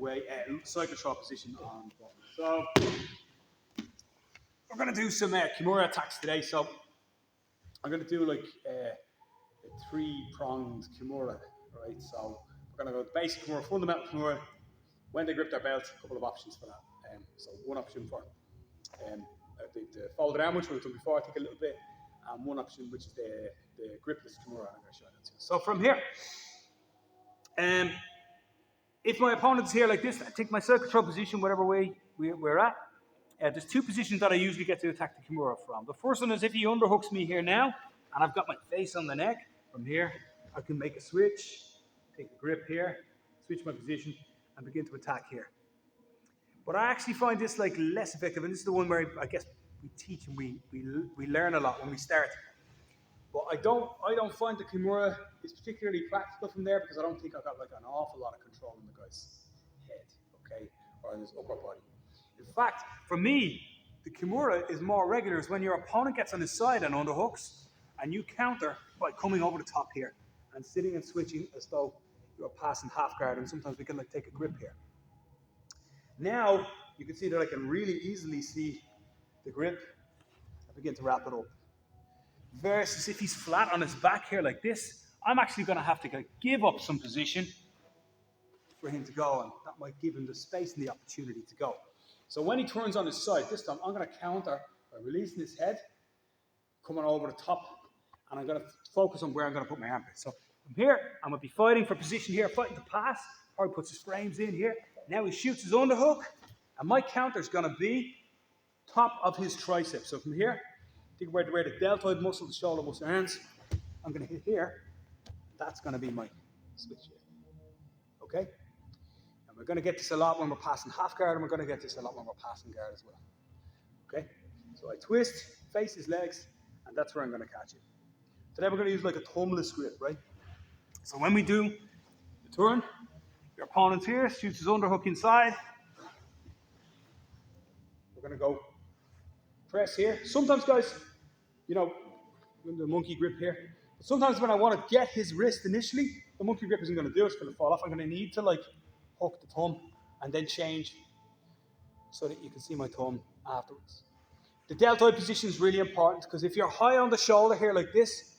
way, cycle throw position on the bottom. So we're going to do some Kimura attacks today. So I'm going to do like a three-pronged Kimura, right? So we're going to go basic Kimura, fundamental Kimura. When they grip their belt, a couple of options for that. So one option for the folded arm, which we've done before, I think a little bit, and one option which is the gripless Kimura. I'm going to show that too. So from here, if my opponent's here like this, I take my circle throw position, whatever way we're at. There's two positions that I usually get to attack the Kimura from. The first one is if he underhooks me here now, and I've got my face on the neck. From here, I can make a switch, take a grip here, switch my position, and begin to attack here. But I actually find this like less effective, and this is the one where I guess we teach and we learn a lot when we start. But I don't find the Kimura is particularly practical from there because I don't think I've got like an awful lot of control in the guy's head, okay, or in his upper body. In fact, for me, the Kimura is more regular is when your opponent gets on his side and underhooks, and you counter by coming over the top here and sitting and switching as though you're passing half guard, and sometimes we can like take a grip here. Now you can see that I can really easily see the grip and begin to wrap it up. Versus if he's flat on his back here like this, I'm actually going to have to give up some position for him to go, and that might give him the space and the opportunity to go. So when he turns on his side, this time I'm going to counter by releasing his head, coming over the top, and I'm going to focus on where I'm going to put my armpit. So from here, I'm going to be fighting for position here, fighting to pass, or he puts his frames in here. Now he shoots his underhook, and my counter is going to be top of his tricep. So from here, think where the deltoid muscle, the shoulder muscle ends, I'm going to hit here. That's going to be my switch here. Okay? And we're going to get this a lot when we're passing half guard, and we're going to get this a lot when we're passing guard as well. Okay? So I twist, face his legs, and that's where I'm going to catch it. Today we're going to use like a thumbless grip, right? So when we do the turn, your opponent's here, shoots his underhook inside. We're going to go press here. Sometimes, guys, you know, the monkey grip here. But sometimes when I want to get his wrist initially, the monkey grip isn't going to do it. It's going to fall off. I'm going to need to like hook the thumb and then change so that you can see my thumb afterwards. The deltoid position is really important because if you're high on the shoulder here like this,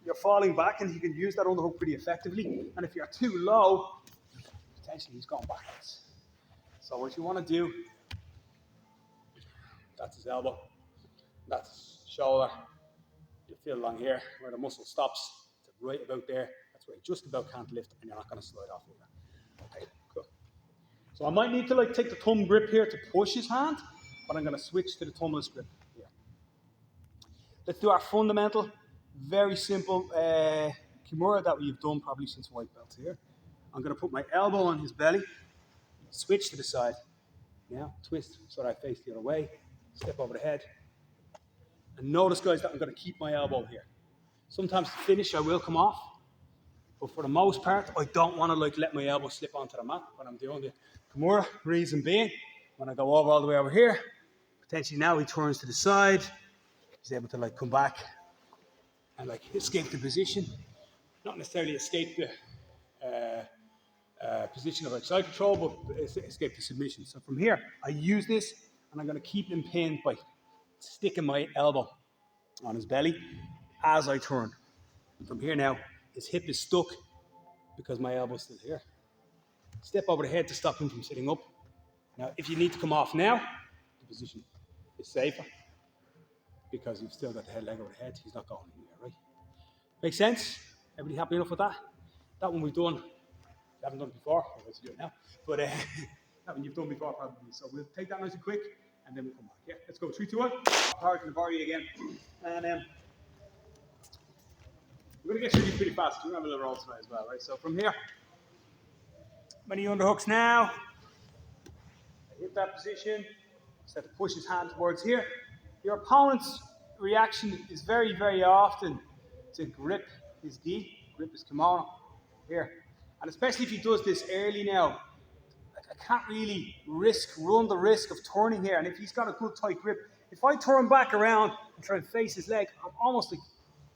you're falling back and you can use that underhook pretty effectively. And if you're too low, potentially he's going backwards. So what you want to do, that's his elbow, that's his shoulder. You feel along here where the muscle stops, it's right about there. That's where you just about can't lift and you're not going to slide off either. Okay, cool. So I might need to like take the thumb grip here to push his hand, but I'm going to switch to the thumbless grip here. Let's do our fundamental, very simple Kimura that we've done probably since white belt here. I'm going to put my elbow on his belly, switch to the side. Now twist so that I face the other way, step over the head. And notice, guys, that I'm going to keep my elbow here. Sometimes to finish I will come off, but for the most part I don't want to like let my elbow slip onto the mat when I'm doing the Kimura. Reason being, when I go over all the way over here, potentially now he turns to the side, he's able to like come back and like escape the position. Not necessarily escape the position of like side control, but escape the submission. So from here, I use this and I'm going to keep him pinned by sticking my elbow on his belly as I turn. From here now, his hip is stuck because my elbow is still here. Step over the head to stop him from sitting up. Now, if you need to come off now, the position is safer because you've still got the head leg over the head. He's not going anywhere, right? Make sense? Everybody happy enough with that? That one we've done. We haven't done it before. I'll let you do it now. But that one you've done before probably. So we'll take that nice and quick and then we'll come back. Yeah, let's go. 3, 2, 1. Power to the body again. And we're going to get through these pretty fast. You remember the rolls tonight as well, right? So from here, many underhooks now. I hit that position. Start to push his hand towards here. Your opponent's reaction is very, very often to grip his gi, grip his kimono here. And especially if he does this early now, I can't really run the risk of turning here. And if he's got a good tight grip, if I turn back around and try and face his leg, I'm almost like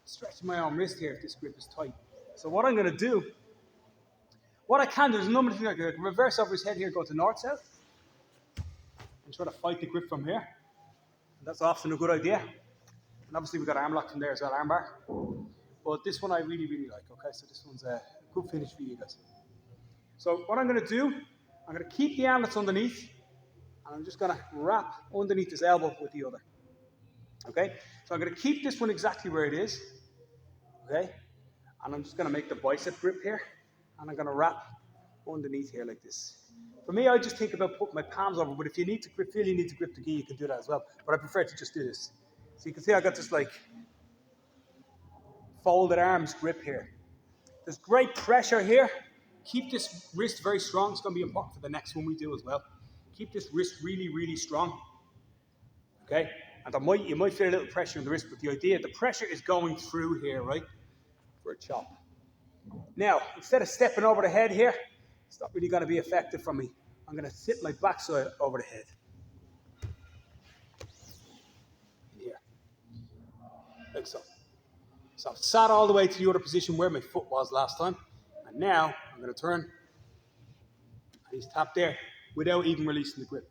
stretching my arm wrist here if this grip is tight. So what I'm going to do, What I can do is a number of things. I can reverse over his head here, go to north-south, and try to fight the grip from here. And that's often a good idea. And obviously we've got arm lock from there as well, arm bar. But this one I really, really like, okay? So this one's a good finish for you guys. So what I'm going to do, I'm going to keep the arm that's underneath, and I'm just going to wrap underneath his elbow with the other. Okay? So I'm going to keep this one exactly where it is. Okay? And I'm just going to make the bicep grip here, and I'm going to wrap underneath here like this. For me, I just think about putting my palms over, but if you need to grip, feel you need to grip the gi, you can do that as well. But I prefer to just do this. So you can see I got this like folded arms grip here. There's great pressure here. Keep this wrist very strong. It's going to be important for the next one we do as well. Keep this wrist really, really strong. Okay? And you might feel a little pressure in the wrist, but the idea, the pressure is going through here, right? For a chop. Now, instead of stepping over the head here, it's not really going to be effective for me. I'm going to sit my backside over the head. Here. Like so. So I've sat all the way to the other position where my foot was last time. And now I'm going to turn. And he's tapped there without even releasing the grip.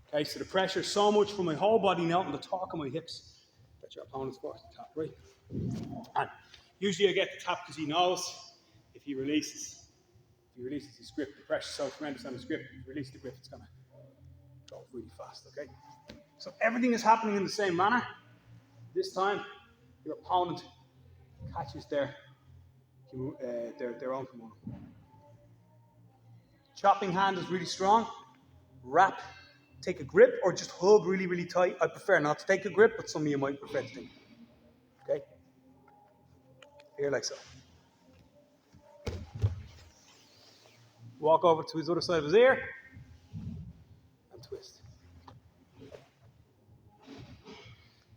Okay, so the pressure is so much from my whole body now on the torque of my hips that your opponent's forced to tap, right? And usually I get the tap because he knows if he releases his grip, the pressure is so tremendous on his grip, if he releases the grip, it's going to go really fast, okay? So everything is happening in the same manner. This time, your opponent catches their own Kimura. Chopping hand is really strong. Wrap, take a grip, or just hug really, really tight. I prefer not to take a grip, but some of you might prefer to take. Okay? Here like so. Walk over to his other side of his ear and twist.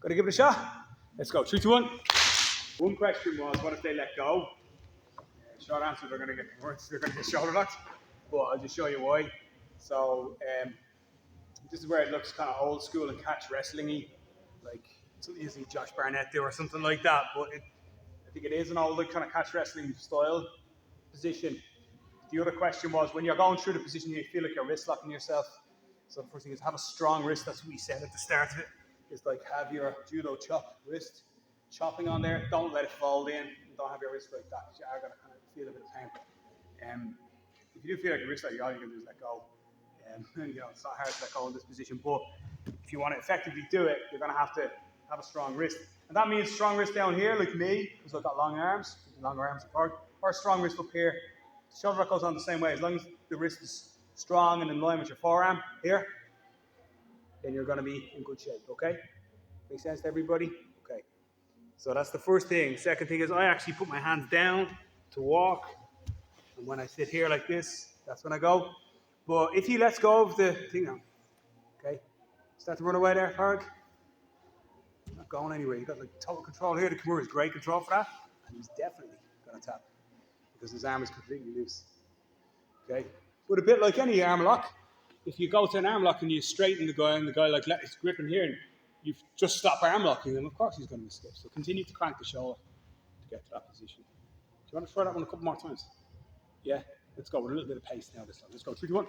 Gotta give it a shot. Let's go. 3, 2, 1. One question was, what if they let go? Short answer, they're going to get worse. They're going to get shoulder locked. But I'll just show you why. So this is where it looks kind of old school and catch wrestling-y, like something you see Josh Barnett do or something like that. But I think it is an old kind of catch wrestling style position. The other question was, when you're going through the position, you feel like you're wrist locking yourself. So the first thing is have a strong wrist. That's what we said at the start of it. It's like have your judo chop wrist chopping on there. Don't let it fold in. Don't have your wrist like that. You are going to kind of feel a bit of pain. If you do feel like your wrist like all you can do is let go. It's not hard to let go in this position, but if you want to effectively do it, you're going to have a strong wrist. And that means strong wrist down here, like me, because I've got long arms apart, or strong wrist up here. The shoulder lock goes on the same way. As long as the wrist is strong and in line with your forearm here, then you're going to be in good shape, okay? Make sense to everybody? Okay. So that's the first thing. Second thing is I actually put my hands down to walk. And when I sit here like this, that's when I go. But if he lets go of the thing now, okay, start to run away there, Farag. Not going anywhere. You've got like total control here. The Kimura is great control for that. And he's definitely going to tap because his arm is completely loose. Okay? But a bit like any arm lock, if you go to an arm lock and you straighten the guy and the guy like let his grip in here and you just stop arm locking him, of course he's going to escape. So continue to crank the shoulder to get to that position. Do you want to try that one a couple more times? Yeah? Let's go with a little bit of pace now this time. Let's go. 3, 2, 1.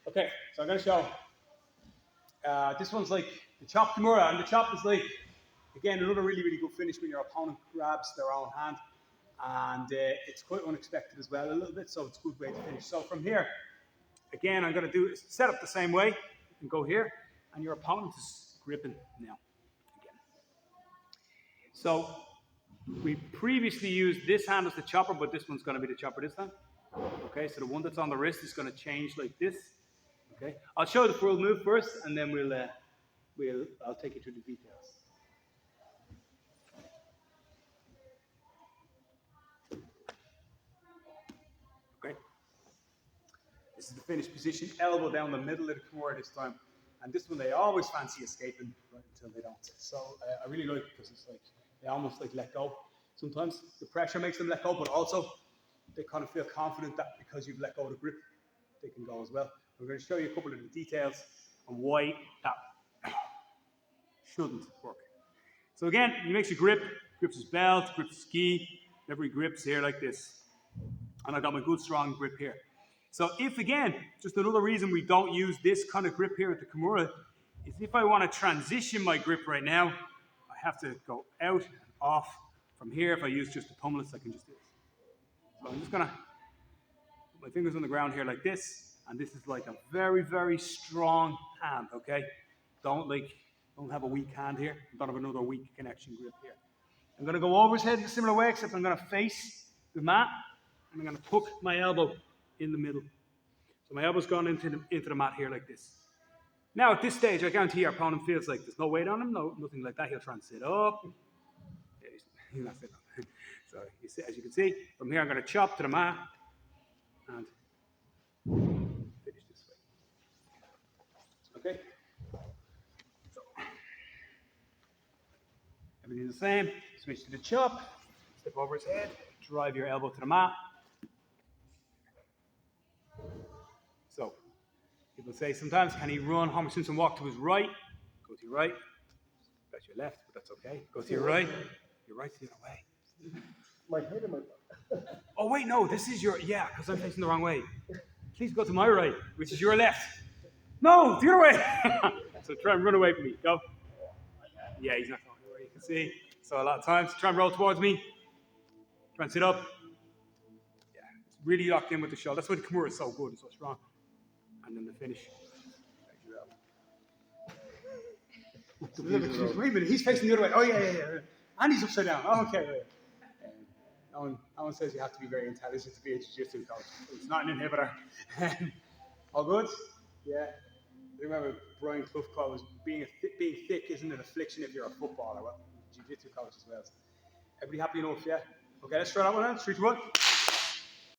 Okay, so I'm going to show. This one's like the chop Kimura, and the chop is like, again, another really, really good finish when your opponent grabs their own hand. And it's quite unexpected as well a little bit, so it's a good way to finish. So from here, again, I'm going to do set up the same way and go here, and your opponent is gripping now. Again. So we previously used this hand as the chopper, but this one's going to be the chopper this time. Okay, so the one that's on the wrist is going to change like this. Okay, I'll show the full move first, and then I'll take you through the details. Okay, this is the finished position. Elbow down the middle of the Kimura this time, and this one they always fancy escaping right until they don't. So I really like it because it's like they almost like let go. Sometimes the pressure makes them let go, but also they kind of feel confident that because you've let go of the grip, they can go as well. We're going to show you a couple of the details on why that shouldn't work. So again, he makes a grip, grips his belt, grips his gi, whenever he grips here like this. and I got my good strong grip here. So if again, just another reason we don't use this kind of grip here at the Kimura is if I want to transition my grip right now, I have to go out and off. From here, if I use just the pummelets, I can just do this. So I'm just gonna put my fingers on the ground here like this, and this is like a very, very strong hand, okay? Don't have a weak hand here. Don't have another weak connection grip here. I'm gonna go over his head in a similar way, except I'm gonna face the mat, and I'm gonna hook my elbow in the middle. So my elbow's gone into the mat here like this. Now at this stage, I guarantee our opponent feels like there's no weight on him, nothing like that. He'll try and sit up. Yeah, he's not sitting up. So you see, as you can see, from here I'm going to chop to the mat and finish this way. Okay? So everything's the same. Switch to the chop, step over his head, drive your elbow to the mat. So people say sometimes, can he run Homer Simpson walk to his right? Go to your right. That's your left, but that's okay. Go to your right. Your right's the other way. My head and my butt. Oh wait, no, this is your, yeah, because I'm facing the wrong way. Please go to my right, which is your left. No, the other way. So try and run away from me. Go. Yeah, he's not going anywhere, you can see. So a lot of times, try and roll towards me. Try and sit up. Yeah, it's really locked in with the shoulder. That's why the Kimura is so good and so strong. And then the finish. Wait a minute, he's facing the other way. Oh, yeah. And he's upside down. Oh, okay. No one says you have to be very intelligent to be a Jiu-Jitsu coach. It's not an inhibitor. All good? Yeah. I remember Brian Clough was being thick isn't an affliction if you're a footballer. Well, Jiu-Jitsu coach as well. Everybody happy enough, yeah? Okay, let's try that one out. 3, 2, 1.